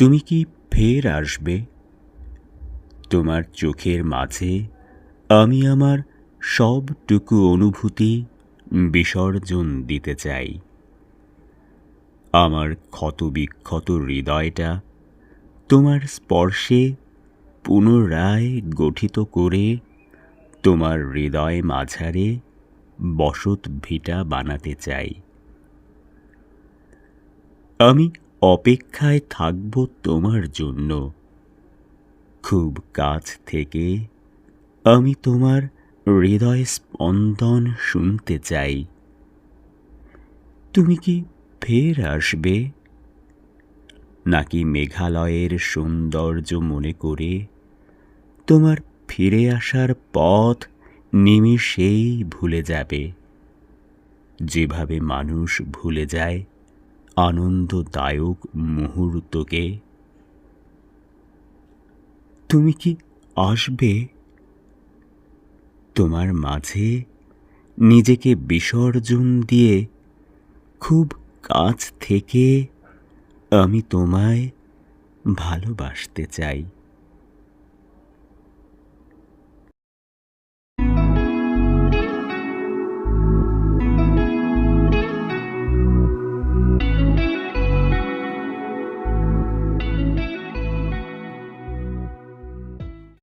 তুমি কি ফের আসবে? তোমার চোখের মাঝে আমি আমার সবটুকু অনুভূতি বিসর্জন দিতে চাই। আমার ক্ষতবিক্ষত হৃদয়টা তোমার স্পর্শে পুনরায় গঠিত করে তোমার হৃদয় মাঝারে বসত ভিটা বানাতে চাই। আমি অপেক্ষায় থাকব তোমার জন্য। খুব কাছ থেকে আমি তোমার হৃদয় স্পন্দন শুনতে চাই। তুমি কি ফের আসবে, নাকি মেঘালয়ের সৌন্দর্য মনে করে তোমার ফিরে আসার পথ নিমিষেই ভুলে যাবে, যেভাবে মানুষ ভুলে যায় আনন্দদায়ক মুহূর্তকে? তুমি কি আসবে? তোমার মাঝে নিজেকে বিসর্জন দিয়ে খুব কাছ থেকে আমি তোমায় ভালোবাসতে চাই।